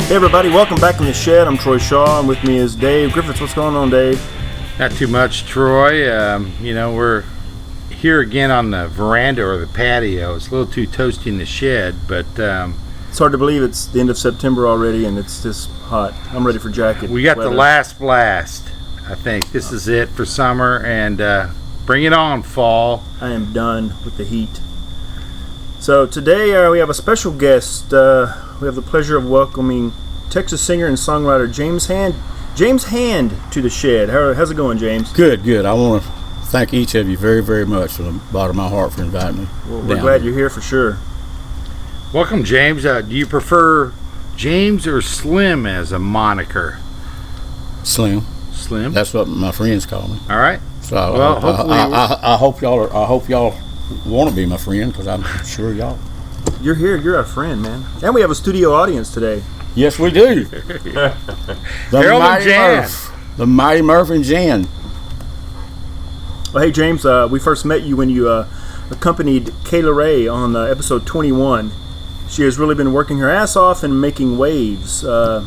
Hey everybody, welcome back in the shed. I'm Troy Shaw, and with me is Dave Griffiths. What's going on, Dave? Not too much, Troy. We're here again on the veranda or the patio. It's a little too toasty in the shed, but it's hard to believe it's the end of September already, and it's this hot. I'm ready for jacket. We got weather. The last blast. I think this is it for summer, and bring it on, fall. I am done with the heat. So today we have a special guest. We have the pleasure of welcoming Texas singer and songwriter James Hand to the shed. How's it going, James? Good. I want to thank each of you very, very much from the bottom of my heart for inviting me. Well, we're glad you're here for sure. Welcome, James. Do you prefer James or Slim as a moniker? Slim. That's what my friends call me. All right. So I hope y'all want to be my friend, because I'm sure y'all. You're here. You're our friend, man. And we have a studio audience today. Yes, we do. Harold and Jan. The Mighty Murph and Jan. Well, hey, James, we first met you when you accompanied Kayla Ray on episode 21. She has really been working her ass off and making waves. Have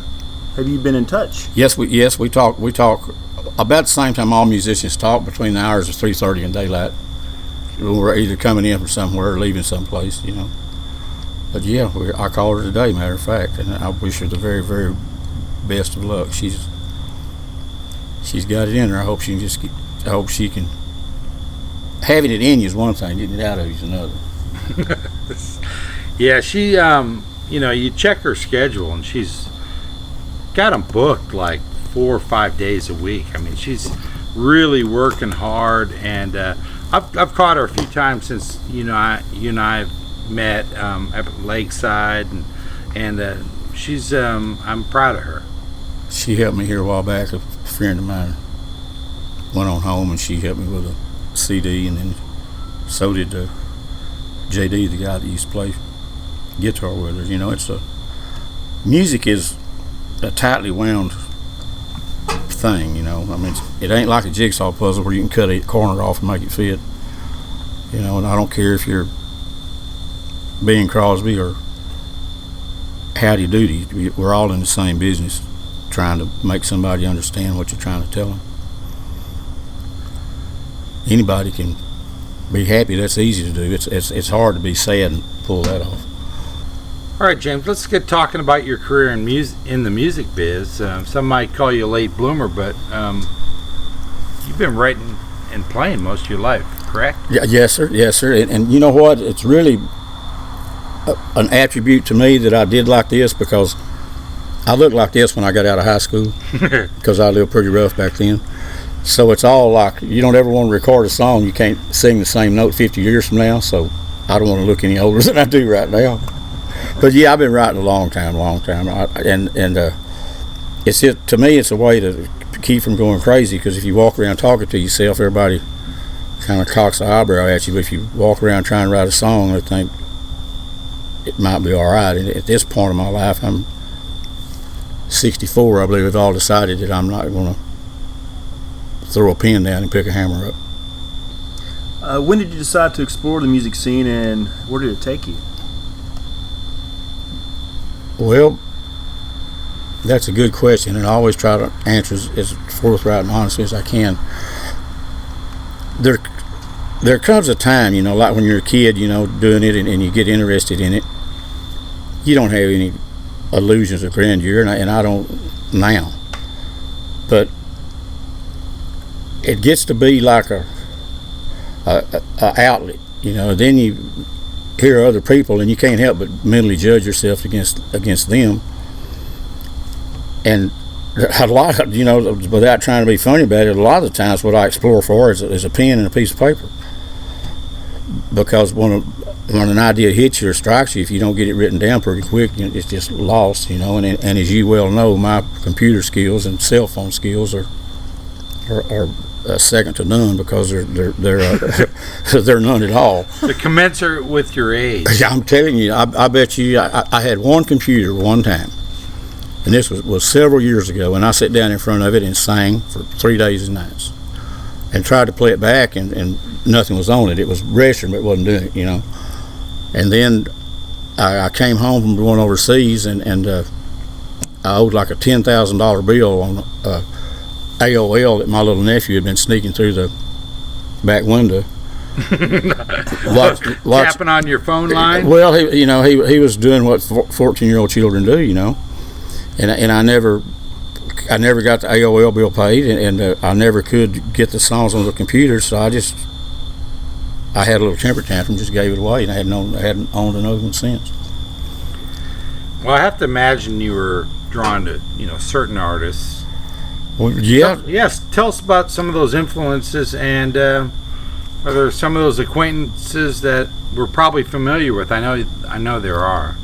you been in touch? Yes, we talk about the same time all musicians talk, between the hours of 3:30 and daylight. We're either coming in from somewhere or leaving someplace, you know. But yeah, I called her today, matter of fact, and I wish her the very, very best of luck. She's got it in her. I hope she can. Having it in you is one thing; getting it out of you is another. Yeah, she. You check her schedule, and she's got them booked like 4 or 5 days a week. I mean, she's really working hard, and I've caught her a few times since you and I met at Lakeside, and she's I'm proud of her. She helped me here a while back. A friend of mine went on home, and she helped me with a CD, and then so did JD, the guy that used to play guitar with her. You know, music is a tightly wound thing, you know. I mean, it ain't like a jigsaw puzzle where you can cut a corner off and make it fit, you know. And I don't care if you're Bing Crosby or Howdy Doody, we're all in the same business, trying to make somebody understand what you're trying to tell them. Anybody can be happy. That's easy to do. It's hard to be sad and pull that off. All right, James, let's get talking about your career in the music biz. Some might call you a late bloomer, but you've been writing and playing most of your life, correct? Yeah, yes, sir. And you know what? It's really an attribute to me that I did like this, because I looked like this when I got out of high school, because I lived pretty rough back then. So it's all like, you don't ever want to record a song you can't sing the same note 50 years from now, so I don't want to look any older than I do right now. But yeah, I've been writing a long time, it's to me, it's a way to keep from going crazy, because if you walk around talking to yourself, everybody kind of cocks the eyebrow at you. But if you walk around trying to write a song, they think it might be all right. And at this point in my life, I'm 64. I believe we've all decided that I'm not going to throw a pen down and pick a hammer up. When did you decide to explore the music scene, and where did it take you? Well, that's a good question, and I always try to answer as forthright and honestly as I can. There comes a time, you know, like when you're a kid, you know, doing it, and you get interested in it. You don't have any illusions of grandeur, and I don't now. But it gets to be like a outlet, you know. Then you hear other people, and you can't help but mentally judge yourself against them. And a lot of, you know, without trying to be funny about it, a lot of the times what I explore for is a pen and a piece of paper, because when an idea hits you or strikes you, if you don't get it written down pretty quick, it's just lost, you know. And as you well know, my computer skills and cell phone skills are second to none, because they're none at all. The commensurate with your age. I'm telling you, I bet you, I had one computer one time, and this was several years ago, and I sat down in front of it and sang for 3 days and nights, and tried to play it back, and nothing was on it. It was registering, but it wasn't doing it, you know. And then I came home from going overseas, and I owed like a $10,000 bill on AOL that my little nephew had been sneaking through the back window. Tapping on your phone line. Well, he was doing what 14-year-old children do, and I never got the AOL bill paid, and I never could get the songs on the computer, so I had a little temper tantrum, just gave it away, and I hadn't owned another one since. Well, I have to imagine you were drawn to certain artists. Well, yeah. So, yes, tell us about some of those influences, and are there some of those acquaintances that we're probably familiar with? I know there are.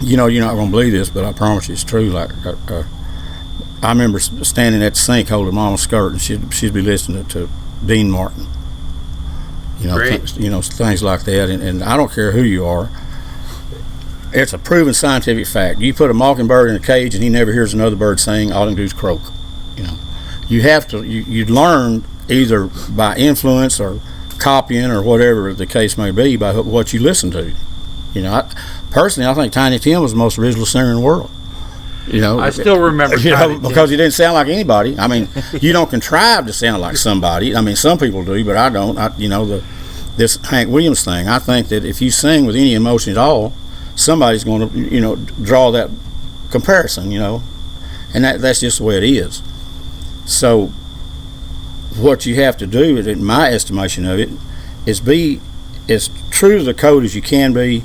You're not going to believe this, but I promise you it's true. Like I remember standing at the sink holding Mama's skirt, and she'd be listening to Dean Martin. Things like that, and I don't care who you are. It's a proven scientific fact. You put a mockingbird in a cage and he never hears another bird sing, all he can do is croak. You have to, you learn either by influence or copying or whatever the case may be by what you listen to. Personally, I think Tiny Tim was the most original singer in the world. I still remember because he didn't sound like anybody. I mean, you don't contrive to sound like somebody. I mean, some people do, but I don't. This Hank Williams thing, I think that if you sing with any emotion at all, somebody's going to draw that comparison, and that's just the way it is. So what you have to do, in my estimation of it, is be as true to the code as you can be,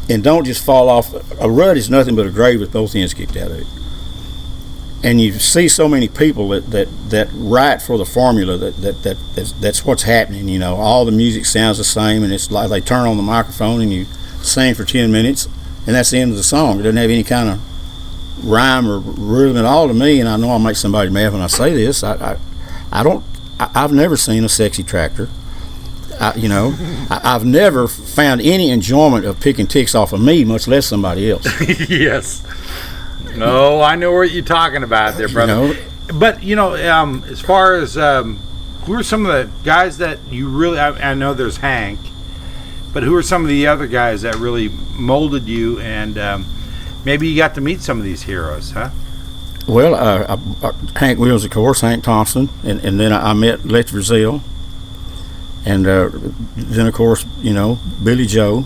and don't just fall off. A rut is nothing but a grave with both ends kicked out of it. And you see so many people that write for the formula that's what's happening. All the music sounds the same, and it's like they turn on the microphone and you sing for 10 minutes, and that's the end of the song. It doesn't have any kind of rhyme or rhythm at all to me, and I know I'll make somebody mad when I say this. I've never seen a sexy tractor. I've never found any enjoyment of picking ticks off of me, much less somebody else. Yes. No, I know what you're talking about there, brother. But as far as who are some of the guys that you really? I know there's Hank, but who are some of the other guys that really molded you, and maybe you got to meet some of these heroes, huh? Well, Hank Williams, of course, Hank Thompson, and then I met Letty Brazil, and then of course Billy Joe.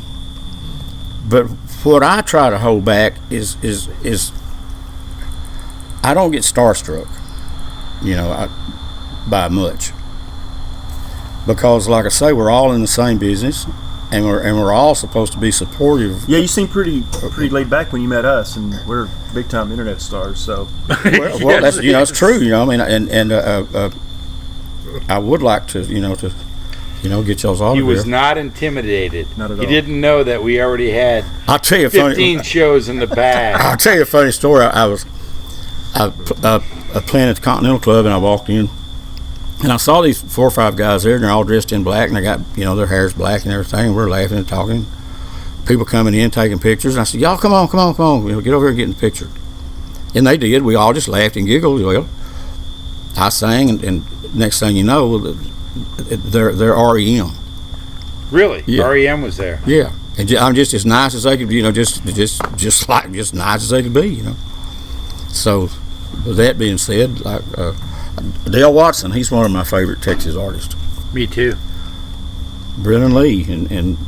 But what I try to hold back is I don't get starstruck, by much, because like I say, we're all in the same business, and we're all supposed to be supportive. Yeah, you seem pretty laid back when you met us, and we're big time internet stars. So, well, that's it's true. I mean, and I would like to get y'all's autograph. He was not intimidated. Not at all. He didn't know that we already had. I'll tell you 15 shows in the bag. I'll tell you a funny story. I was playing at the Continental Club, and I walked in, and I saw these 4 or 5 guys there, and they're all dressed in black, and they got their hair's black and everything. And we're laughing and talking. People coming in taking pictures, and I said, "Y'all, come on, get over here and get in the picture." And they did. We all just laughed and giggled. Well, I sang, and next thing you know, they're REM. Really? Yeah. REM was there. Yeah, and I'm just as nice as they could, just nice as they could be, So, with that being said, like Dale Watson, he's one of my favorite Texas artists. Me too. Brennan Lee, and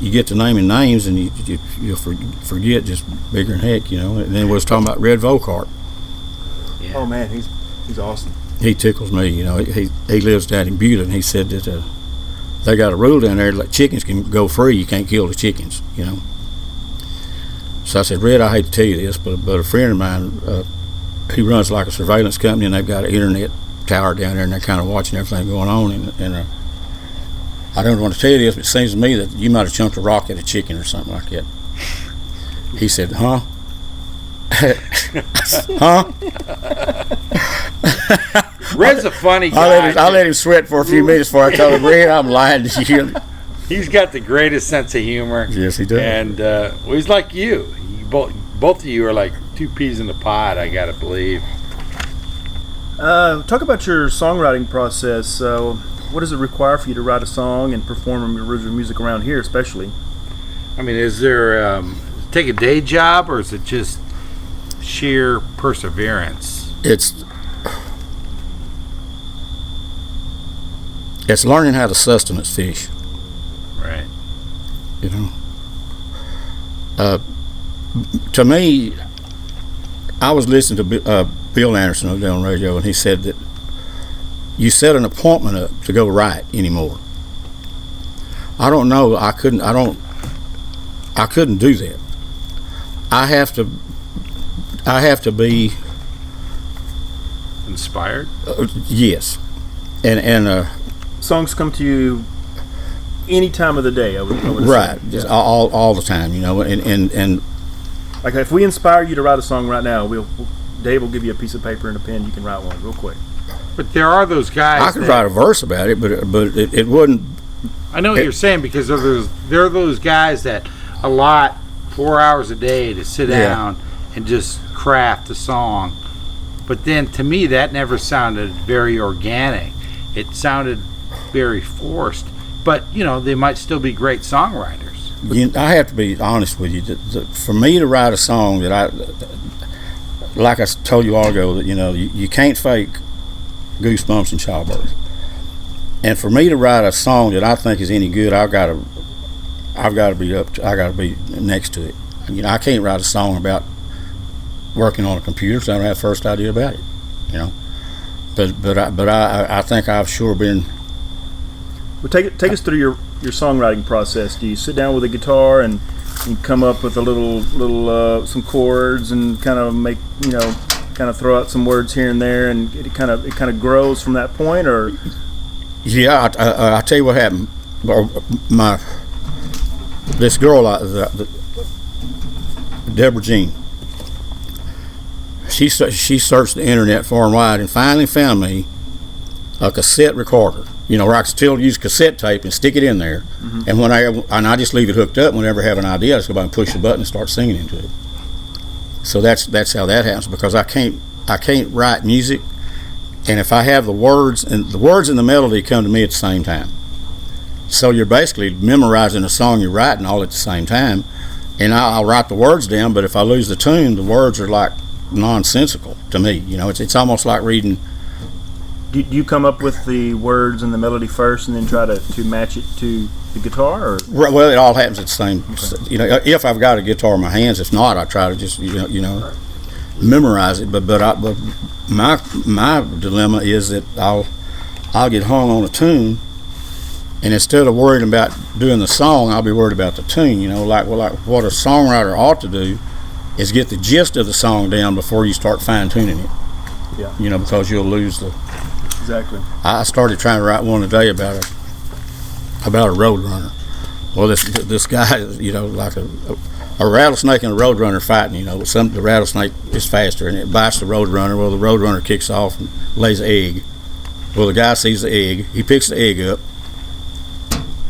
you get to naming names, and you'll forget just bigger than heck, And then we was talking about Red Volkart. Yeah. Oh man, he's awesome. He tickles me, He lives down in Butte, and he said that they got a rule down there like chickens can go free. You can't kill the chickens, So I said, Red, I hate to tell you this, but a friend of mine, he runs like a surveillance company, and they've got an internet tower down there, and they're kind of watching everything going on. And I don't want to tell you this, but it seems to me that you might have chunked a rock at a chicken or something like that. He said, huh? Huh? Red's a funny guy. I let him sweat for a few minutes before I told him, Red, I'm lying to you. He's got the greatest sense of humor. Yes, he does. And he's like you. Both of you are like 2 peas in a pod, I gotta believe. Talk about your songwriting process. What does it require for you to write a song and perform original music around here, especially? I mean, is there take a day job, or is it just sheer perseverance. It's learning how to sustenance fish. Right. You know. To me, I was listening to Bill Anderson on the radio, and he said that you set an appointment up to go write anymore. I don't know. I couldn't do that. I have to be Inspired. Yes, and Songs come to you any time of the day. I would right, assume. just all the time, you know, and Like if we inspire you to write a song right now, Dave will give you a piece of paper and a pen. You can write one real quick. But there are those guys. I could write a verse about it, but it wouldn't. I know what you're saying, because there are those guys that allot 4 hours a day to sit down and just craft a song. But then to me, that never sounded very organic. It sounded very forced. But, you know, they might still be great songwriters. I have to be honest with you. For me to write a song that like I told you all ago, that, you know, you can't fake goosebumps and childbirth. And for me to write a song that I think is any good, I've got to be next to it. You know, I can't write a song about working on a computer because I don't have the first idea about it. You know, but I think I've sure been. Well, take us through your songwriting process. Do you sit down with a guitar and come up with a little some chords and kind of throw out some words here and there, and it kind of grows from that point? Or yeah, I tell you what happened. This girl, Deborah Jean, she searched the internet far and wide and finally found me a cassette recorder. You know, where I could still use cassette tape and stick it in there, and I just leave it hooked up. Whenever I have an idea, I just go by and push the button and start singing into it. So that's how that happens, because I can't write music, and if I have the words and the melody come to me at the same time. So you're basically memorizing a song you're writing all at the same time, and I'll write the words down. But if I lose the tune, the words are like nonsensical to me. You know, it's almost like reading. do you come up with the words and the melody first, and then try to match it to the guitar? Or? Well, it all happens at the same. Okay. You know, if I've got a guitar in my hands. If not, I try to just memorize it. But my dilemma is that I'll get hung on a tune, and instead of worrying about doing the song, I'll be worried about the tune. You know, like what a songwriter ought to do is get the gist of the song down before you start fine tuning it. Yeah. You know, because you'll lose the. Exactly. I started trying to write one today about a road runner. Well, this guy, you know, like a rattlesnake and a road runner fighting. You know, the rattlesnake is faster and it bites the road runner. Well, the road runner kicks off and lays an egg. Well, the guy sees the egg. He picks the egg up,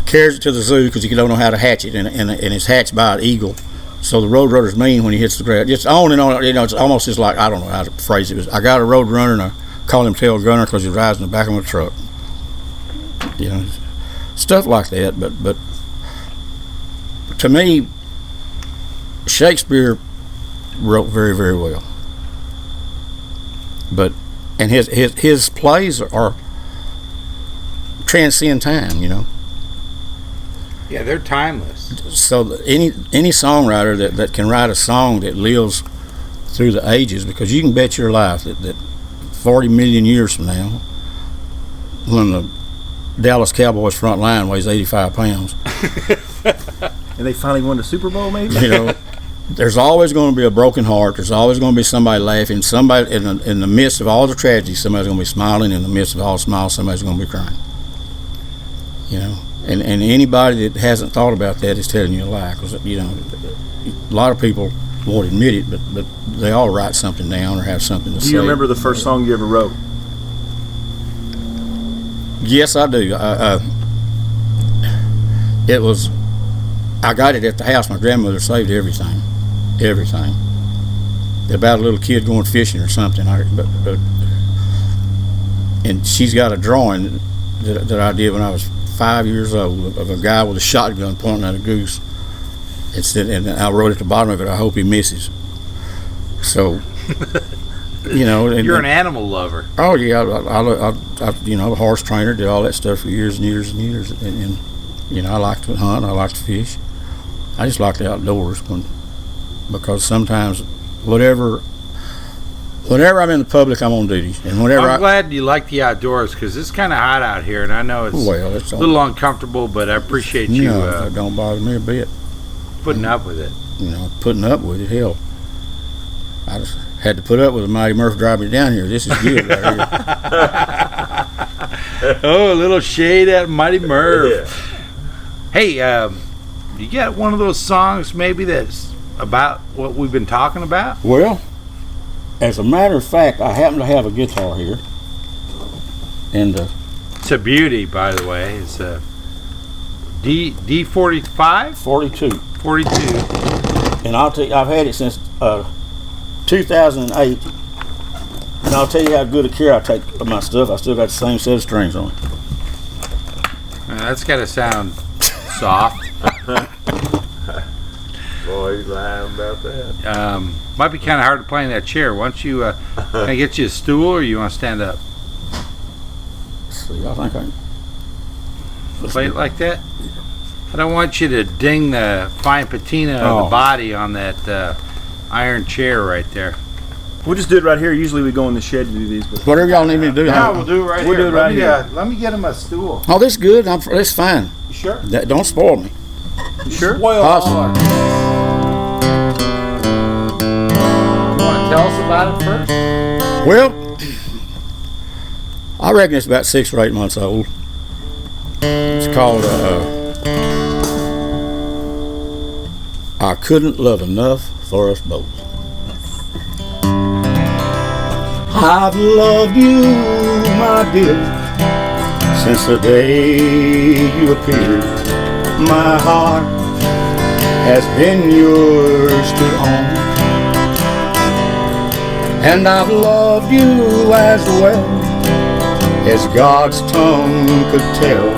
carries it to the zoo because he don't know how to hatch it, and it's hatched by an eagle. So the road runner's mean when he hits the ground. Just on and on. You know, it's almost just like, I don't know how to phrase it. I got a road runner and I call him tail gunner because he rides in the back of my truck. You know, stuff like that. But to me, Shakespeare wrote very, very well. And his plays are transcend time. You know. Yeah, they're timeless. So any songwriter that can write a song that lives through the ages, because you can bet your life that 40 million years from now, when the Dallas Cowboys front line weighs 85 pounds, and they finally won the Super Bowl, maybe. You know, there's always going to be a broken heart. There's always going to be somebody laughing. Somebody in the midst of all the tragedy, somebody's going to be smiling. In the midst of all the smiles, somebody's going to be crying. You know. And anybody that hasn't thought about that is telling you a lie, because, you know, a lot of people won't admit it, but they all write something down or have something to say. Do you remember the first song you ever wrote? Yes, I do. It was, I got it at the house. My grandmother saved everything, about a little kid going fishing or something. And she's got a drawing that I did when I was 5 years old of a guy with a shotgun pointing at a goose. And I wrote at the bottom of it, "I hope he misses." So, you know, You're an animal lover. Oh yeah, I you know, a horse trainer, did all that stuff for years and years and years, and you know, I like to hunt, I like to fish. I just like the outdoors because sometimes whatever I'm in the public, I'm on duty, and whenever I'm glad you like the outdoors because it's kind of hot out here, and I know it's it's a little uncomfortable, but I appreciate you that don't bother me a bit. Putting up with it. You know, putting up with it. Hell, I just had to put up with a Mighty Murph driving me down here. This is good right here. Oh, a little shade at Mighty Murph. Yeah. Hey, you got one of those songs maybe that's about what we've been talking about? Well, as a matter of fact, I happen to have a guitar here, and it's a beauty, by the way. It's a D45, 42, 42, and I'll tell you, I've had it since 2008, and I'll tell you how good a care I take of my stuff. I still got the same set of strings on it. That's got to sound soft. Boy, he's lying about that. Might be kind of hard to play in that chair. Why don't you, can I get you a stool or you want to stand up? Let's see, I think I can. Play it like that? I don't want you to ding the fine patina of the body on that iron chair right there. We'll just do it right here. Usually we go in the shed to do these. But Whatever y'all need me to do. No, we'll do it right We'll here. do it right here. Let me get him a stool. Oh, this is good. That's fine. You sure? Don't spoil me. You sure? Spoil Awesome. hard. You want to tell us about it first? Well, I reckon it's about 6 or 8 months old. It's called I Couldn't Love Enough for Us Both. I've loved you, my dear, since the day you appeared. My heart has been yours to own, and I've loved you as well as God's tongue could tell,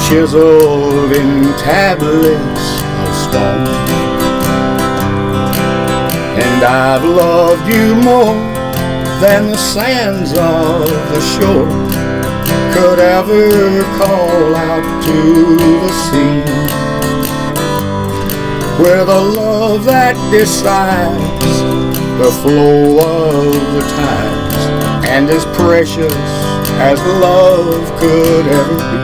chiseled in tablets of stone. And I've loved you more than the sands of the shore could ever call out to the sea, with a love that decides the flow of the tides, and as precious as love could ever be.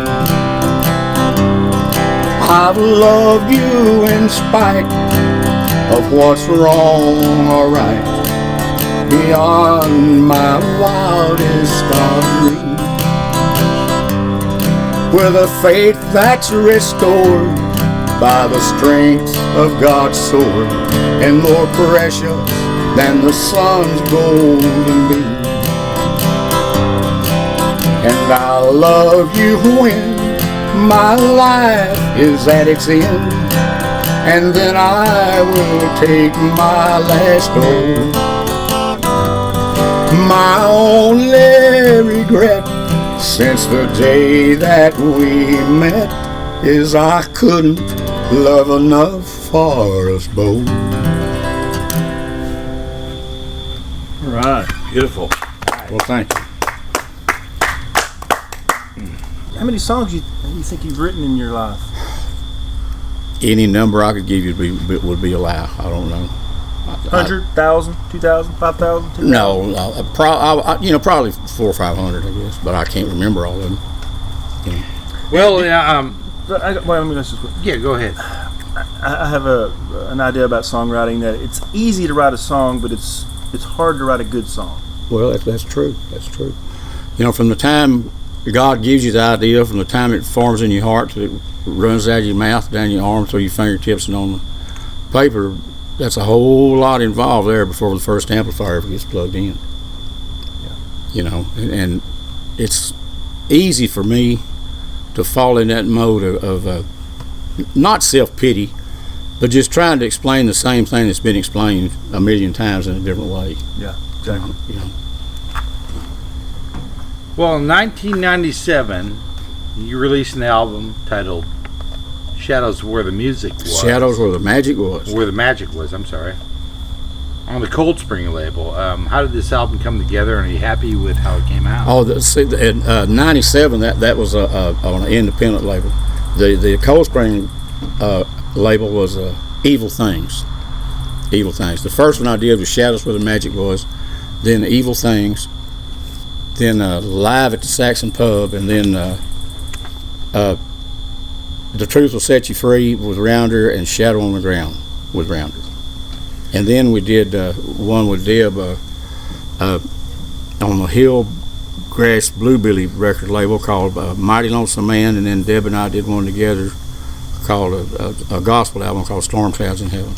I've loved you in spite of what's wrong or right, beyond my wildest of dreams, with a faith that's restored by the strength of God's sword, and more precious than the sun's golden beam. And I love you when my life is at its end, and then I will take my last oath. My only regret since the day that we met is I couldn't love enough for us both. All right. Beautiful. Well, thank you. How many songs you think you've written in your life? Any number I could give you would be a lie. I don't know. 100, 1,000, 2,000, 5,000, 2,000? No, probably 400 or 500, I guess, but I can't remember all of them. You know. Well, yeah. Yeah, go ahead. I have an idea about songwriting, that it's easy to write a song, but it's hard to write a good song. Well, that's true. That's true. You know, from the time God gives you the idea, from the time it forms in your heart till it runs out of your mouth, down your arm, through your fingertips, and on the paper, that's a whole lot involved there before the first amplifier ever gets plugged in. Yeah. You know, and it's easy for me to fall in that mode of not self-pity, but just trying to explain the same thing that's been explained a million times in a different way. Yeah, exactly. You know. Well, in 1997, you released an album titled Shadows Where the Music Was. Shadows Where the Magic Was. Where the Magic Was, I'm sorry. on the Cold Spring label. How did this album come together, and are you happy with how it came out? Oh, in '97, that was on an independent label. The Cold Spring label was Evil Things. Evil Things. The first one I did was Shadows Where the Magic Was, then Evil Things, then Live at the Saxon Pub, and then The Truth Will Set You Free with Rounder, and Shadow on the Ground with Rounder. And then we did one with Deb on the Hill Grass Bluebilly record label called Mighty Lonesome Man, and then Deb and I did one together called a gospel album called Storm Clouds in Heaven.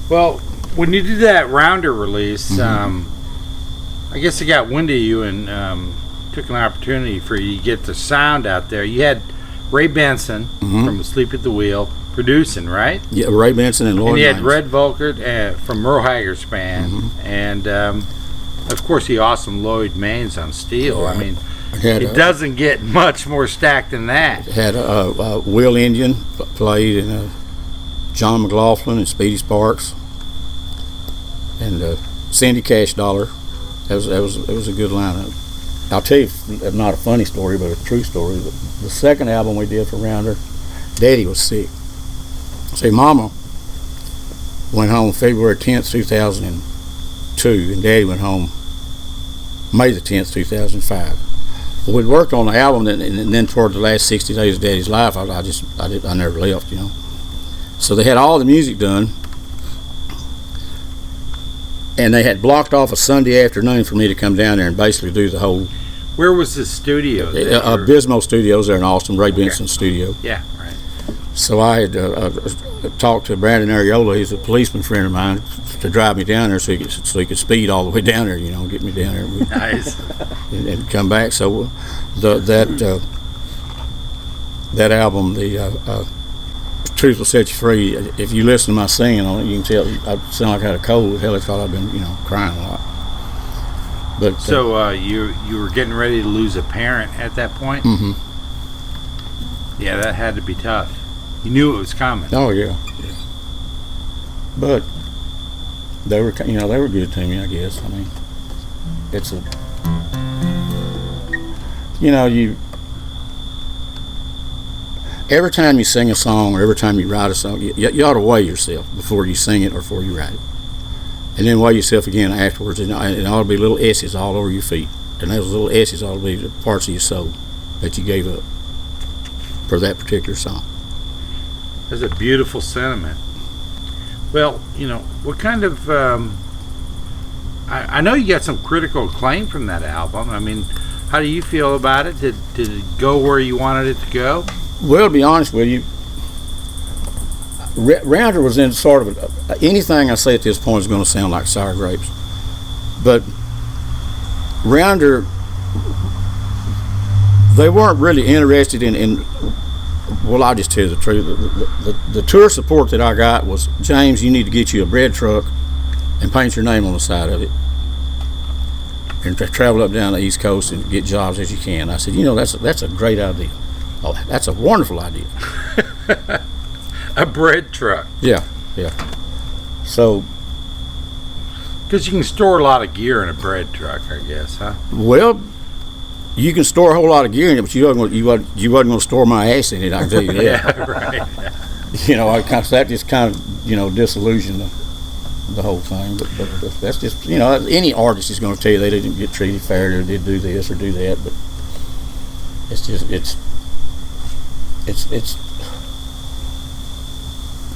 Well, when you did that Rounder release, I guess it got wind of you and took an opportunity for you to get the sound out there. You had Ray Benson from Asleep at the Wheel producing, right? Yeah, Ray Benson and Lloyd. And you had Mines. Red Volkert from Merle Haggard's band, and of course the awesome Lloyd Maines on steel. I mean, it doesn't get much more stacked than that. Had Will Indian played, and John McLaughlin and Speedy Sparks, and Sandy Cash Dollar. It was a good lineup. I'll tell you, not a funny story, but a true story. The second album we did for Rounder, Daddy was sick. See, Mama went home February 10th, 2002, and Daddy went home May the 10th, 2005. Well, we'd worked on the album, and then toward the last 60 days of Daddy's life, I never left, you know. So they had all the music done, and they had blocked off a Sunday afternoon for me to come down there and basically do the whole. Where was the studio? Bismo Studios there in Austin, Ray Benson's studio. Yeah, right. So I had talked to Brandon Areola, he's a policeman friend of mine, to drive me down there so he could speed all the way down there, you know, get me down there. Nice. and come back. So that album, the Truth Will Set You Free, if you listen to my singing on it, you can tell I sound like I had a cold. Hell, I thought I'd been, crying a lot. But so you were getting ready to lose a parent at that point? Mm-hmm. Yeah, that had to be tough. You knew it was coming. Oh yeah. But they were good to me, I guess. I mean, it's every time you sing a song or every time you write a song, you ought to weigh yourself before you sing it or before you write it. And then weigh yourself again afterwards. And it ought to be little S's all over your feet. And those little S's ought to be the parts of your soul that you gave up for that particular song. That's a beautiful sentiment. Well, what kind of... I know you got some critical acclaim from that album. I mean, how do you feel about it? Did it go where you wanted it to go? Well, to be honest with you, Rounder was in sort of anything I say at this point is going to sound like sour grapes. But Rounder, they weren't really interested in well, I'll just tell you the truth. The tour support that I got was, James, you need to get you a bread truck and paint your name on the side of it and travel up down the East Coast and get jobs as you can. I said, that's a great idea. Oh, that's a wonderful idea. A bread truck. Yeah. So, because you can store a lot of gear in a bread truck, I guess, huh? Well, you can store a whole lot of gear in it, but you wasn't going to store my ass in it, I can tell you that. Yeah, right. That just kind of, disillusioned the whole thing. But that's just, any artist is going to tell you they didn't get treated fair, or did do this or do that. But it's just, it's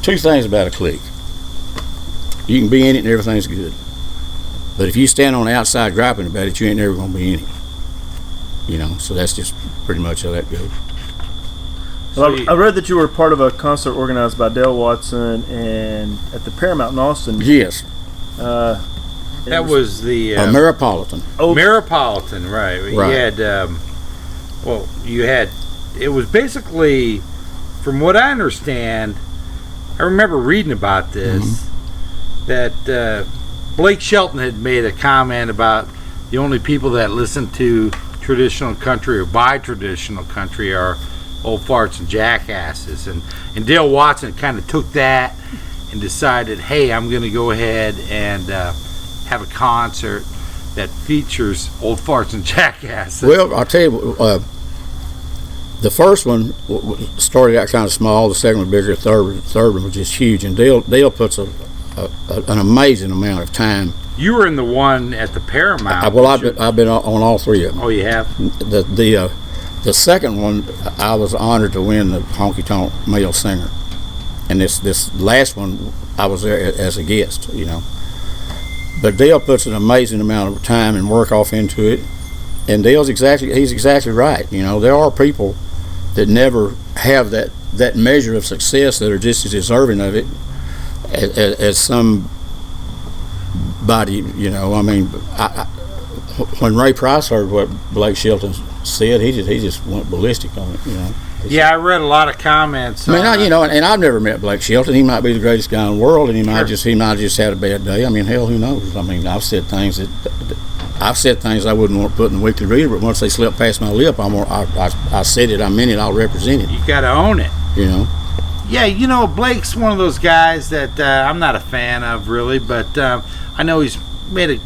two things about a clique. You can be in it and everything's good. But if you stand on the outside griping about it, you ain't never going to be in it. So that's just pretty much how that goes. Well, I read that you were part of a concert organized by Dale Watson and at the Paramount in Austin. Yes. That was the Maripolitan. Maripolitan, right? You had. It was basically, from what I understand, I remember reading about this, that Blake Shelton had made a comment about the only people that listen to traditional country or buy traditional country are old farts and jackasses, and Dale Watson kind of took that and decided, hey, I'm going to go ahead and have a concert that features Old Farts and Jackasses? Well, I'll tell you, the first one started out kind of small. The second one bigger. The third one was just huge. And Dale puts an amazing amount of time. You were in the one at the Paramount. I've been on all three of them. Oh, you have? The second one, I was honored to win the Honky Tonk Male Singer. And this last one, I was there as a guest, you know. But Dale puts an amazing amount of time and work off into it. And he's exactly right. You know, there are people that never have that measure of success that are just as deserving of it as somebody, you know. I mean, when Ray Price heard what Blake Shelton said, he just went ballistic on it, you know. Yeah, I read a lot of comments. I mean, and I've never met Blake Shelton. He might be the greatest guy in the world, and he might just had a bad day. I mean, hell, who knows? I mean, I've said things I wouldn't want to put in the Weekly Reader, but once they slip past my lip, I said it, I meant it, I'll represent it. You got to own it. You know? Yeah, you know, Blake's one of those guys that I'm not a fan of, really, but I know he's made a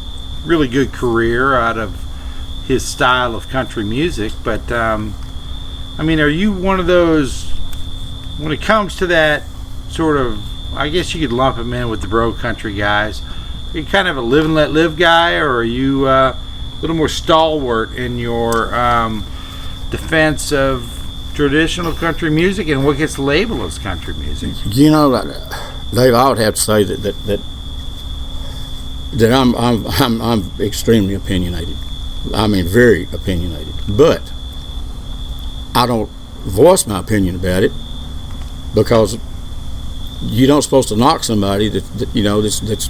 really good career out of his style of country music, but I mean, are you one of those, when it comes to that sort of, I guess you could lump him in with the bro country guys, are you kind of a live and let live guy, or are you a little more stalwart in your defense of traditional country music and what gets labeled as country music? You know, Dave, I would have to say that I'm extremely opinionated. I mean, very opinionated. But I don't voice my opinion about it because you don't supposed to knock somebody that you know that's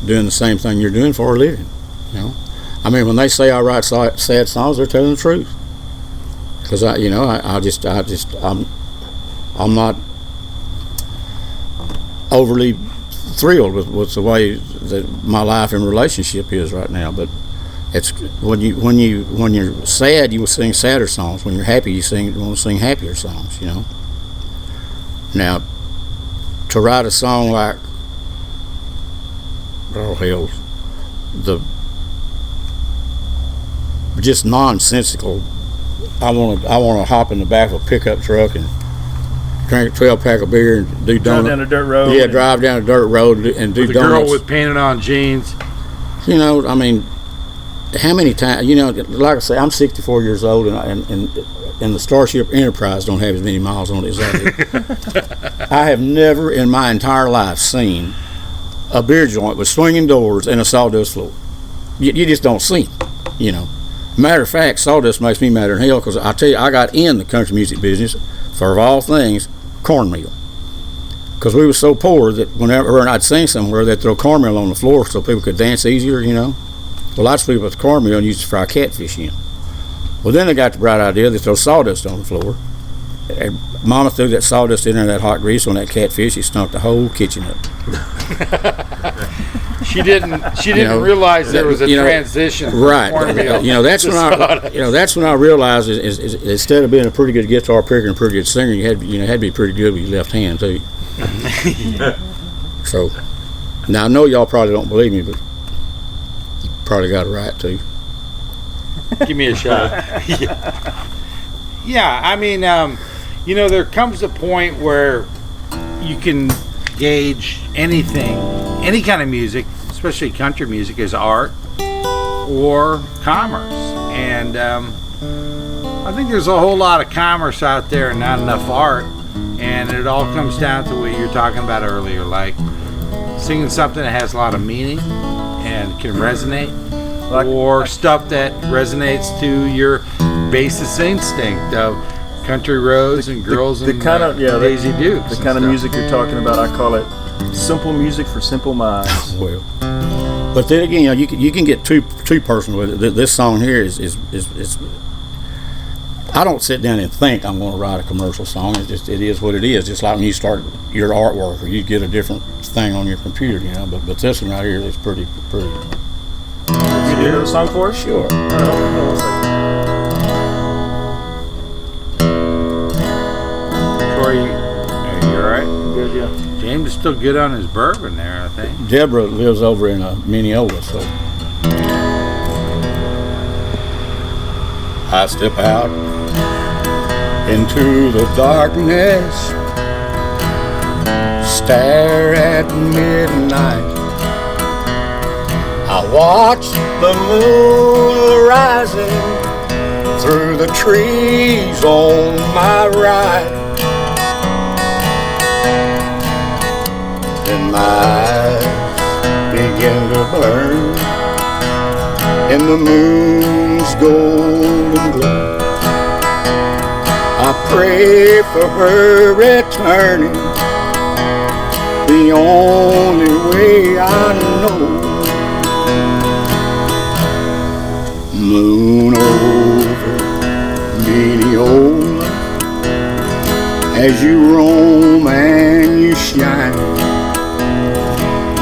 doing the same thing you're doing for a living. You know, I mean, when they say I write sad songs, they're telling the truth. Because I'm not overly thrilled with the way that my life and relationship is right now, but it's when you're sad, you will sing sadder songs. When you're happy, you want to sing happier songs. You know. Now, to write a song like, oh hell, just nonsensical. I want to hop in the back of a pickup truck and drink a 12-pack of beer and do drive down a dirt road. Yeah, drive down a dirt road and do with donuts. a girl with painted on jeans. You know, I mean, how many times? You know, like I say, I'm 64 years old, and the Starship Enterprise don't have as many miles on it as I do. I have never in my entire life seen a beer joint with swinging doors and a sawdust floor. You just don't see them, you know. Matter of fact, sawdust makes me madder than hell because I tell you, I got in the country music business for, of all things, cornmeal. Because we were so poor that whenever I'd sing somewhere, they'd throw cornmeal on the floor so people could dance easier, you know. Well, I'd sweep up the cornmeal and use it to fry catfish in. Well, then they got the bright idea they throw sawdust on the floor. And Mama threw that sawdust in there, that hot grease on that catfish. It stunk the whole kitchen up. She didn't realize there was a transition. Right. That's when I realized is instead of being a pretty good guitar picker and a pretty good singer, you had to be pretty good with your left hand too. So now I know y'all probably don't believe me, but you probably got it right too. Give me a shot. Yeah, I mean, there comes a point where you can gauge anything, any kind of music, especially country music, as art or commerce. And I think there's a whole lot of commerce out there and not enough art. And it all comes down to what you were talking about earlier, like singing something that has a lot of meaning and can resonate, or stuff that resonates to your basis instinct of country roads and girls and Daisy Dukes. The kind of music you're talking about, I call it simple music for simple minds. Well, but then again, you can get too personal with it. This song here is I don't sit down and think I'm going to write a commercial song. It is what it is. Just like when you start your artwork, or you get a different thing on your computer, you know. But this one right here is pretty. You do the song for us? Sure. Troy, are you all right? Good, yeah. James is still good on his bourbon there, I think. Deborah lives over in Mineola, so I step out into the darkness, stare at midnight. I watch the moon rising through the trees on my right. Then my eyes begin to burn in the moon's golden glow. I pray for her returning, the only way I know. Moon over Mineola, as you roam and you shine.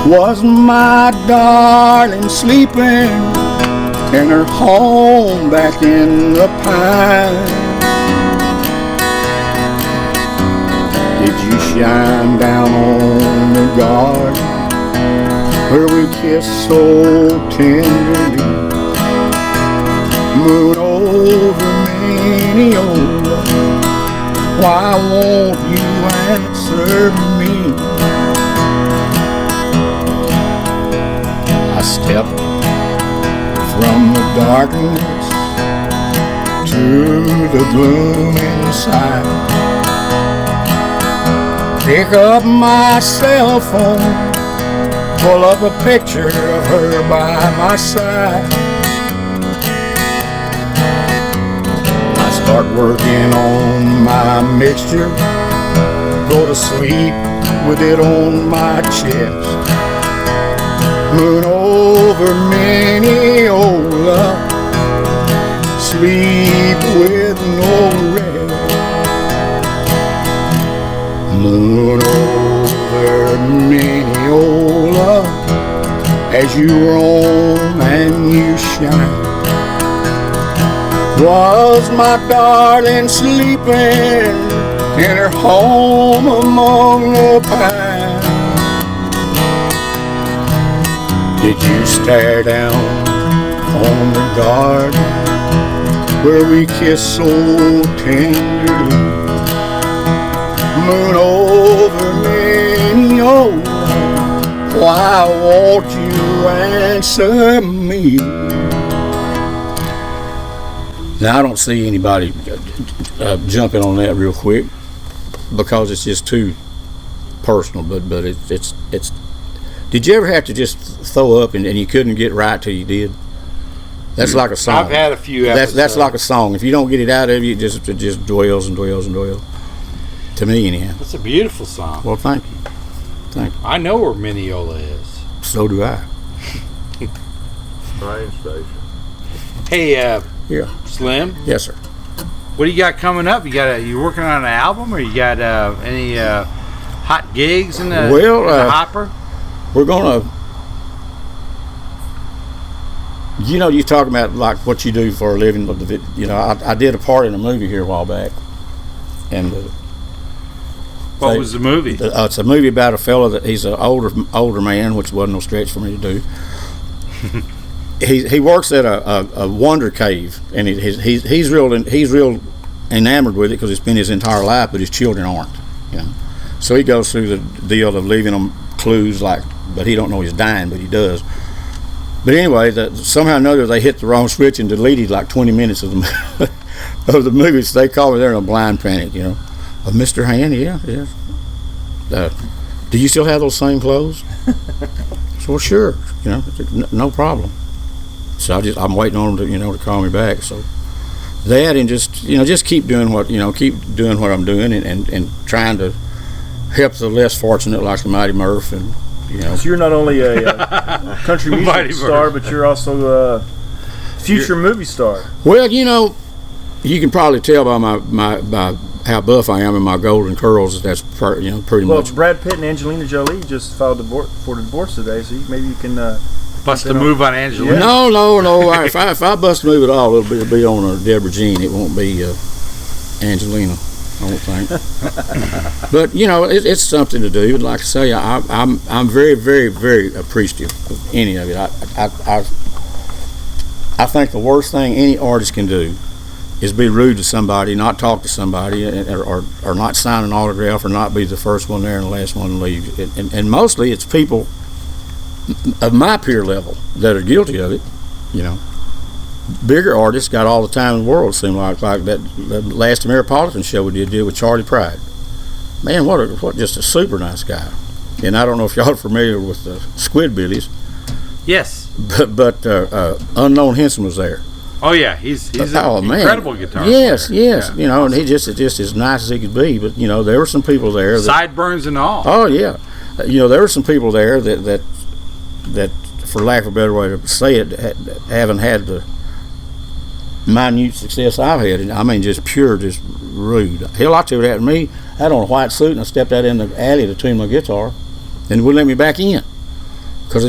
Was my darling sleeping in her home back in the pine? Did you shine down on the garden where we kissed so tenderly? Moon over Mineola, why won't you answer me? I step from the darkness to the gloom inside. Pick up my cell phone, pull up a picture of her by my side. Start working on my mixture, go to sleep with it on my chest. Moon over Mineola, sleep with no rest. Moon over Mineola, as you roam and you shine. Was my darling sleeping in her home among the pines? Did you stare down on the garden where we kissed so tenderly? Moon over Mineola, why won't you answer me? Now, I don't see anybody jumping on that real quick because it's just too personal. But it's. Did you ever have to just throw up and you couldn't get right till you did? That's like a song. I've had a few episodes. That's like a song. If you don't get it out of you, it just dwells and dwells and dwells. To me, anyhow. It's a beautiful song. Well, thank you. Thank you. I know where Mineola is. So do I. Train station. Hey, Yeah. Slim. Yes, sir. What do you got coming up? You working on an album, or you got any hot gigs in the, Well, in the hopper? We're gonna. You know, you talking about like what you do for a living. You know, I did a part in a movie here a while back, and what was the movie? It's a movie about a fella that he's an older man, which wasn't no stretch for me to do. He works at a wonder cave, and he's real enamored with it because it's been his entire life, but his children aren't. You know, so he goes through the deal of leaving them clues, but he don't know he's dying, but he does. But anyway, somehow or another they hit the wrong switch and deleted like 20 minutes of the of the movie. So they called me there in a blind panic. You know, Mr. Hand, yeah. Do you still have those same clothes? So, well, sure, you know, no problem. So I'm waiting on them to call me back. So that, and just keep doing what I'm doing, and trying to help the less fortunate like the Mighty Murph, and So you're not only a country music star, but you're also a future movie star. Well, you can probably tell by by how buff I am and my golden curls. That's pretty much. Well, Brad Pitt and Angelina Jolie just filed for divorce today, so maybe you can bust a move on Angelina. Yeah. No. If I bust a move at all, it'll be on Deborah Jean. It won't be Angelina. I don't think. But you know, it's something to do. Like I say, I'm very, very, very appreciative of any of it. I think the worst thing any artist can do is be rude to somebody, not talk to somebody, or not sign an autograph, or not be the first one there and the last one to leave. And mostly it's people of my peer level that are guilty of it. You know, bigger artists got all the time in the world. It seemed like that the last Ameripolitan show we did with Charlie Pride. Man, what just a super nice guy. And I don't know if y'all are familiar with the Squidbillies. Yes. But Unknown Henson was there. Oh yeah, he's an incredible guitar yes, player. Yes, Yeah. you know, and he just as nice as he could be. But you know, there were some people there. Sideburns and all. Oh yeah, you know, there were some people there that, for lack of a better way to say it, haven't had the minute success I've had. And I mean, just pure, just rude. Hell, I tell you that to me. I had on a white suit and I stepped out in the alley to tune my guitar, and wouldn't let me back in. Because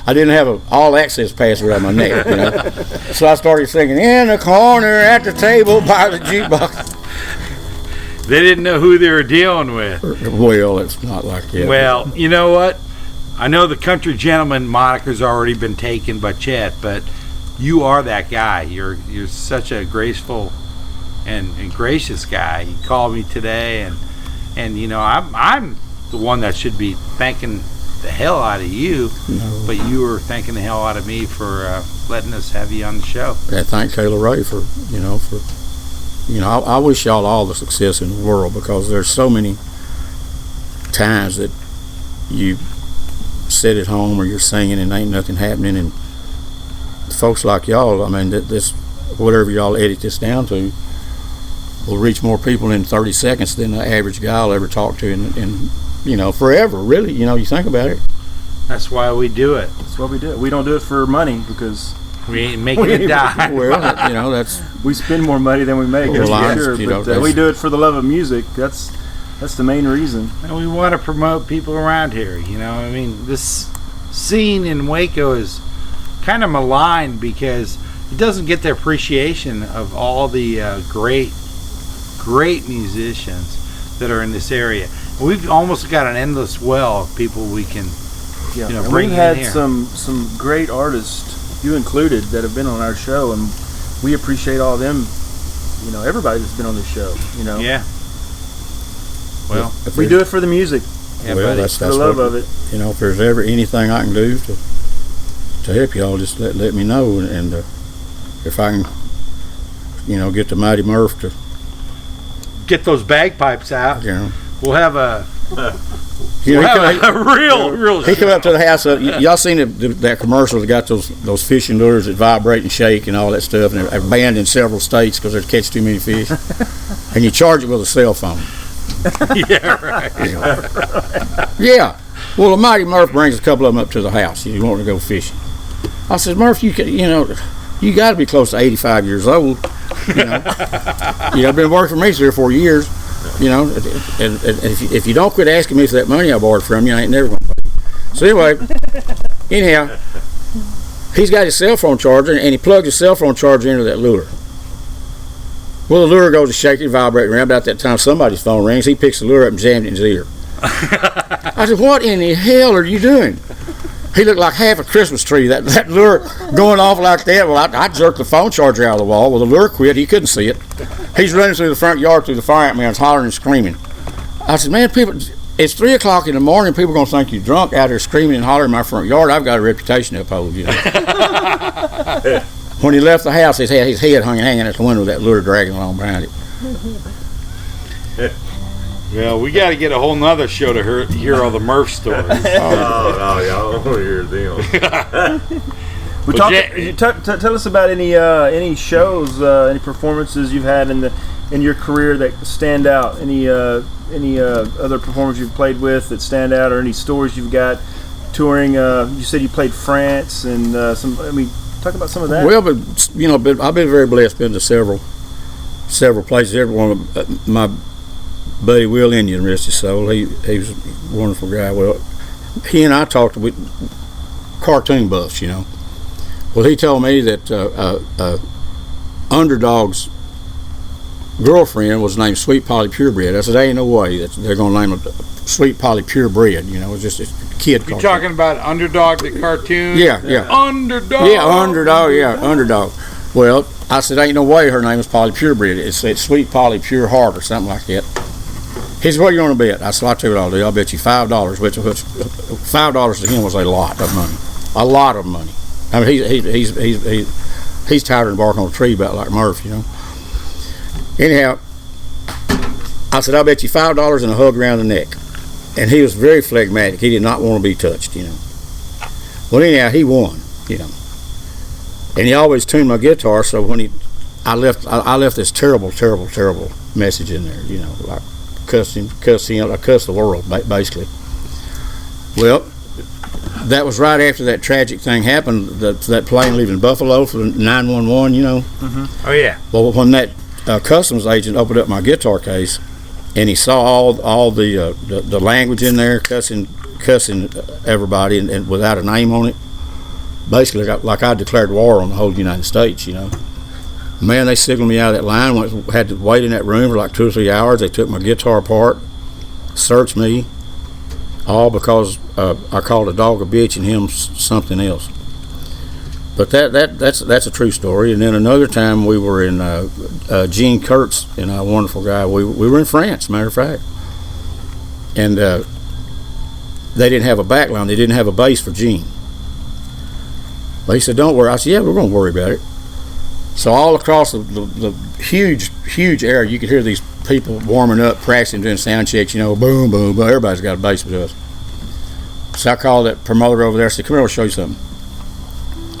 I didn't have an all-access pass around my neck, you know. So I started singing, "In the corner at the table by the jukebox." They didn't know who they were dealing with. Well, it's not like that. Well, you know what? I know the country gentleman moniker's already been taken by Chet, but you are that guy. You're such a graceful and gracious guy. You called me today, and you know, I'm the one that should be thanking the hell out of you, but you were thanking the hell out of me for letting us have you on the show. Yeah, thank Kayla Ray for I wish y'all all the success in the world, because there's so many times that you sit at home or you're singing and ain't nothing happening, and folks like y'all, I mean, this whatever y'all edit this down to will reach more people in 30 seconds than the average guy will ever talk to in you know, forever, really. You know, you think about it. That's why we do it. That's why we do it. We don't do it for money, because we ain't making it die. Well, you know, that's we spend more money than we make. Well, That's for sure. But we do it for the love of music. That's the main reason. And we want to promote people around here. You know, I mean, this scene in Waco is kind of maligned because it doesn't get the appreciation of all the great musicians that are in this area. We've almost got an endless well of people we can, Yeah, you know, and bring we've in had here. some great artists, you included, that have been on our show, and we appreciate all of them. You know, everybody that's been on this show. You know, Yeah. Well, we do it for the music, yeah, well, buddy. that's for the love of it. You know, if there's ever anything I can do to help y'all, just let me know, and if I can, you know, get the Mighty Murph to, Get those bagpipes out. you know. We'll have a You know, real. he come up to the house. Y'all seen that commercial that got those fishing lures that vibrate and shake and all that stuff, and they're banned in several states because they catch too many fish. And you charge it with a cell phone. Yeah, right. Yeah. Well, the Mighty Murph brings a couple of them up to the house. You want to go fishing? I said, Murph, you got to be close to 85 years old. You know, been working for me 3 or 4 years. You know, and if you don't quit asking me for that money I borrowed from you, I ain't never gonna pay you. So anyhow, he's got his cell phone charger, and he plugged his cell phone charger into that lure. Well, the lure goes to shaking, vibrating around. About that time, somebody's phone rings. He picks the lure up and jams it in his ear. I said, "What in the hell are you doing?" He looked like half a Christmas tree. That lure going off like that. Well, I jerked the phone charger out of the wall. Well, the lure quit. He couldn't see it. He's running through the front yard through the fire ant man's hollering and screaming. I said, "Man, people, it's 3 o'clock in the morning. People are going to think you're drunk out there screaming and hollering in my front yard. I've got a reputation to uphold, you know." When he left the house, his head hung hanging at the window with that lure dragging along behind it. Well, we got to get a whole nother show to hear all the Murph stories. Oh, no, y'all don't want to hear them. Tell us about any shows, any performances you've had in your career that stand out. Any other performers you've played with that stand out, or any stories you've got touring. You said you played France and some. I mean, talk about some of that. Well, but you know, I've been very blessed. Been to several places. Everyone, my buddy Will Indian, rest his soul. He was a wonderful guy. Well, he and I talked with cartoon buffs, you know. Well, he told me that underdogs girlfriend was named Sweet Polly Purebred. I said, there ain't no way that they're going to name her Sweet Polly Purebred. You know, it's just a kid You cartoon. talking about Underdog, the cartoon? Yeah, yeah. Underdog. Yeah, Underdog. Well, I said, ain't no way her name is Polly Purebred. It's Sweet Polly Pure Heart or something like that. He said, what are you going to bet? I said, I'll tell you what I'll do. I'll bet you $5, which $5 to him was a lot of money. A lot of money. I mean, he's tired of barking on a tree about like Murph, you know. Anyhow, I said, I'll bet you $5 and a hug around the neck. And he was very phlegmatic. He did not want to be touched, you know. Well, anyhow, he won, you know. And he always tuned my guitar, so when I left this terrible message in there, you know, like cussed him, I cussed the world, basically. Well, that was right after that tragic thing happened, that plane leaving Buffalo for 911, you know. Mm-hmm. Oh, yeah. Well, when that customs agent opened up my guitar case, and he saw all the language in there, cussing everybody, and without a name on it, basically like I declared war on the whole United States, you know. Man, they signaled me out of that line. Had to wait in that room for like 2 or 3 hours. They took my guitar apart, searched me, all because I called a dog a bitch and him something else. But that's a true story. And then another time we were in Gene Kurtz and a wonderful guy. We were in France, matter of fact, and they didn't have a back line. They didn't have a bass for Gene. But he said, "Don't worry." I said, "Yeah, we're going to worry about it." So all across the huge area, you could hear these people warming up, practicing, doing sound checks. You know, boom, boom, boom. Everybody's got a bass with us. So I called that promoter over there. I said, "Come here, I'll show you something."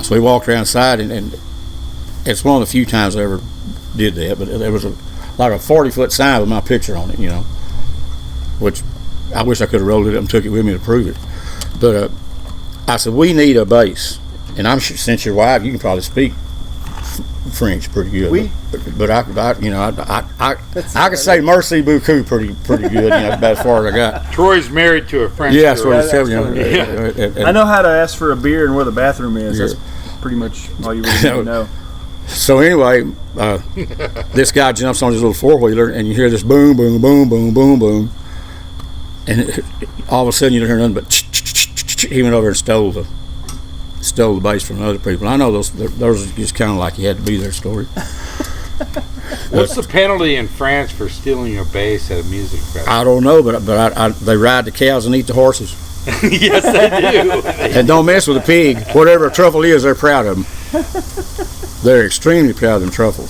So we walked around the side, and it's one of the few times I ever did that. But there was like a 40-foot sign with my picture on it, you know, which I wish I could have rolled it up and took it with me to prove it. But I said, "We need a bass," and I'm sure, since you're white, you can probably speak French pretty good. But I you know, I could say merci beaucoup pretty good. You know, about as far as I got. Troy's married to a French Yeah, that's girl. what it's telling you. I know how to ask for a beer and where the bathroom is. Yeah. That's pretty much all you really need to know. So anyway, this guy jumps on his little four-wheeler, and you hear this boom, boom, boom, boom, boom, boom, and all of a sudden you don't hear nothing but he went over and stole the bass from other people. I know those are just kind of like he had to be there story. What's the penalty in France for stealing a bass at a music festival? I don't know, but they ride the cows and eat the horses. Yes, they do. And don't mess with a pig. Whatever a truffle is, they're proud of them. They're extremely proud of them truffles.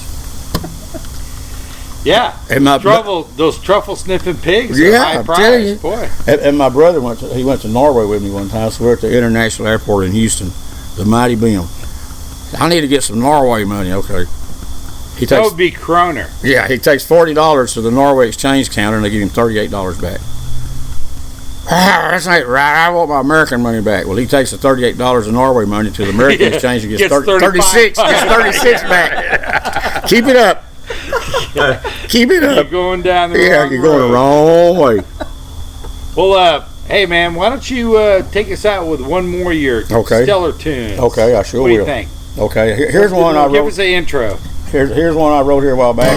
Yeah, And those truffle sniffing pigs. Yeah, are high I'm telling you. prize, boy. And my brother went to Norway with me one time. So we're at the international airport in Houston, the Mighty Beam. I need to get some Norway money. Okay. That would be kroner. Yeah, he takes $40 to the Norway exchange counter, and they give him $38 back. That's not right. I want my American money back. Well, he takes the $38 of Norway money to the American exchange and gets 36. Gets 36 back. Keep it up. Keep it up. You're going down the Yeah, wrong you're going road. the wrong way. Well, hey man, why don't you take us out with one more of your stellar tunes? Okay, I sure What do you will. think? Okay, here's one I wrote. Give us the intro. Here's one I wrote here a while back.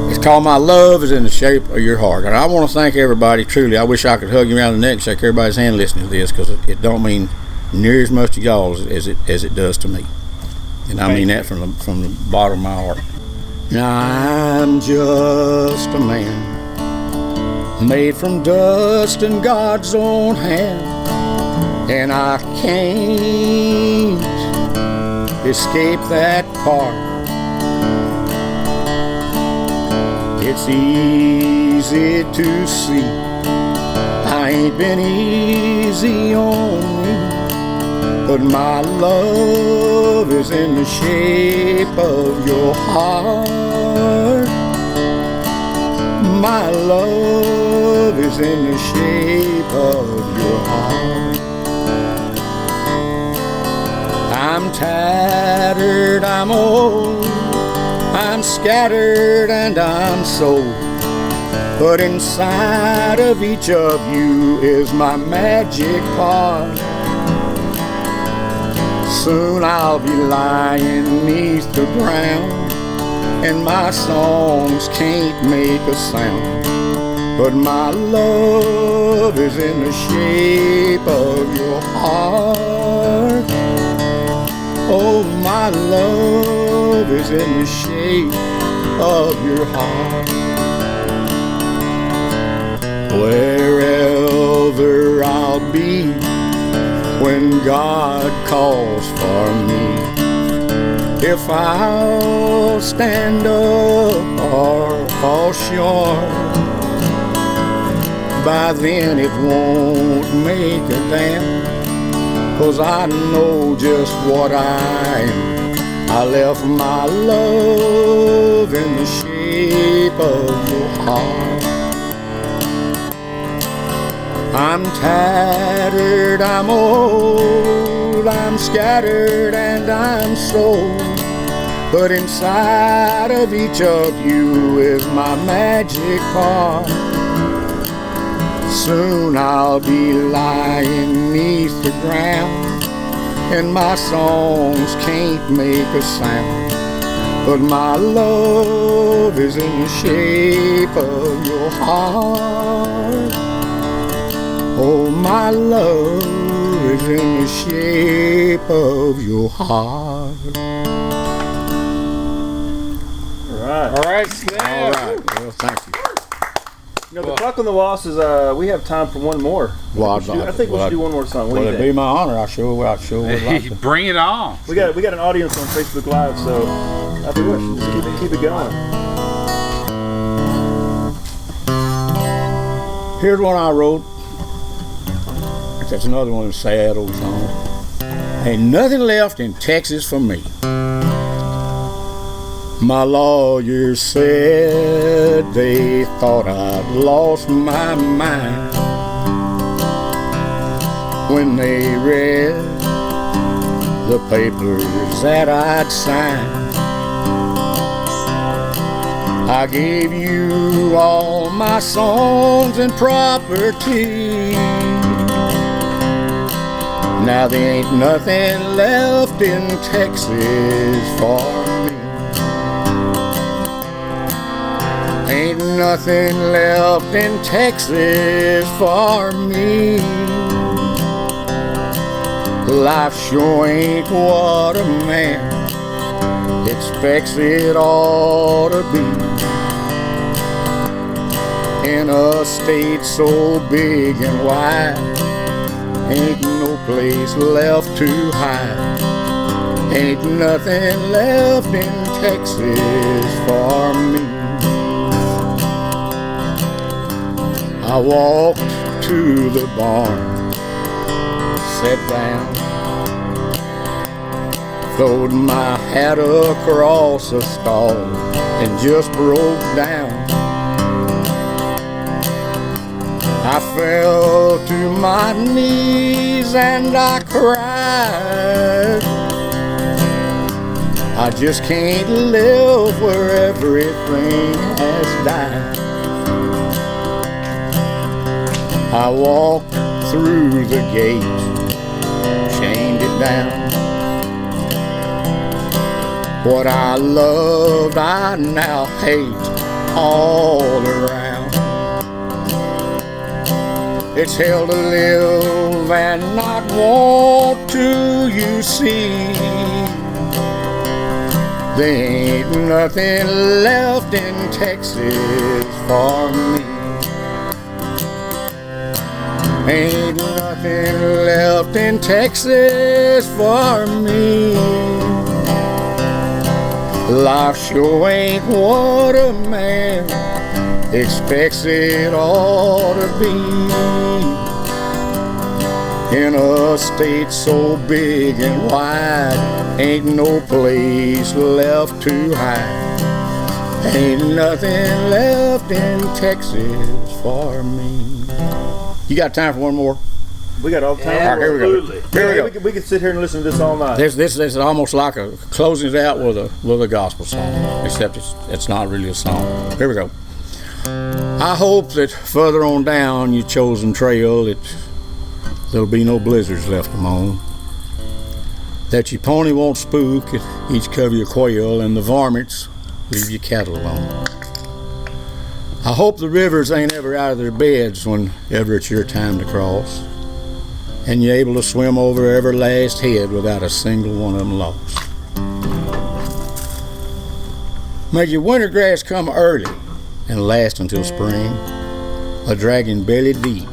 It's called "My Love Is in the Shape of Your Heart." And I want to thank everybody, truly. I wish I could hug you around the neck and shake everybody's hand listening to this, because it don't mean near as much to y'all as it does to me. And I mean that from the bottom of my heart. Now I'm just a man, made from dust in God's own hand, and I can't escape that part. It's easy to see I ain't been easy on me, but my love is in the shape of your heart. My love is in the shape of your heart. I'm tattered, I'm old, I'm scattered and I'm sold, but inside of each of you is my magic part. Soon I'll be lying 'neath the ground and my songs can't make a sound. But my love is in the shape of your heart. Oh, my love is in the shape of your heart. Wherever I'll be when God calls for me, if I'll stand up or fall short, by then it won't make a damn, 'cause I know just what I am. I left my love in the shape of your heart. I'm tattered, I'm old, I'm scattered and I'm sold, but inside of each of you is my magic part. Soon I'll be lying 'neath the ground, and my songs can't make a sound, but my love is in the shape of your heart. Oh, my love is in the shape of your heart. All right. All right, Slim. All right. Well, thank you. You know, the Clock on the Walls is, we have time for one more. Well, I think we should do one more song. What do you it'd be think? my honor. I sure would like to. Bring it on. We got an audience on Facebook Live, so I think we should just keep it going. Here's one I wrote. That's another one of the sad old songs. Ain't nothing left in Texas for me. My lawyer said they thought I'd lost my mind when they read the papers that I'd signed. I gave you all my songs and property. Now there ain't nothing left in Texas for me. Ain't nothing left in Texas for me. Life sure ain't what a man expects it ought to be. In a state so big and wide, ain't no place left to hide. Ain't nothing left in Texas for me. I walked to the barn, sat down, throwed my hat across a stall and just broke down. I fell to my knees and I cried. I just can't live where everything has died. I walked through the gate, chained it down. What I loved I now hate all around. It's hell to live and not want to, you see. There ain't nothing left in Texas for me. Ain't nothing left in Texas for me. Life sure ain't what a man expects it ought to be. In a state so big and wide, ain't no place left to hide. Ain't nothing left in Texas for me. You got time for one more? We got all the time. Yeah, All right, here we go. absolutely. Here we go. We could sit here and listen to this all night. This is almost like a closing it out with a gospel song, except it's not really a song. Here we go. I hope that further on down your chosen trail there'll be no blizzards left to moan. That your pony won't spook at each cover your quail, and the varmints leave your cattle alone. I hope the rivers ain't ever out of their beds whenever it's your time to cross, and you're able to swim over every last head without a single one of them lost. May your winter grass come early and last until spring, a dragging belly deep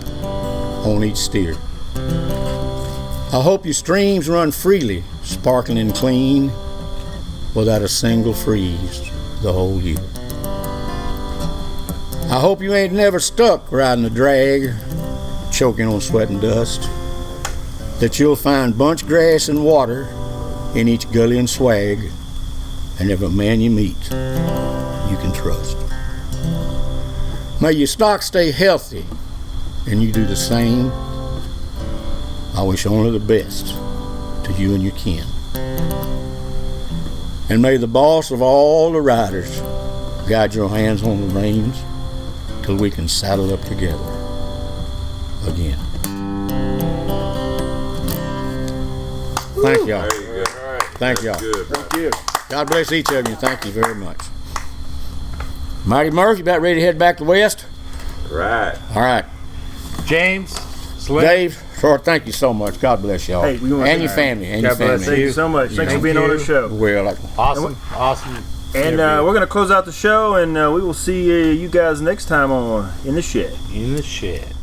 on each steer. I hope your streams run freely, sparkling and clean, without a single freeze the whole year. I hope you ain't never stuck riding a drag, choking on sweat and dust, that you'll find bunch grass and water in each gully and swag, and every man you meet you can trust. May your stock stay healthy and you do the same. I wish only the best to you and your kin. And may the boss of all the riders guide your hands on the reins till we can saddle up together again. Thank y'all. There you go. All right. Thank y'all. Good, bro. Thank you. God bless each of you. Thank you very much. Mighty Murph, you about ready to head back to West? Right. All right. James, Slim. Dave, short, thank you so much. God bless y'all. Hey, we want and to- your family. And God your bless family. Thank you so much. Thanks for Thank being on you. the show. Well, Awesome. And we're going to close out the show, and we will see you guys next time on In the Shed. In the Shed.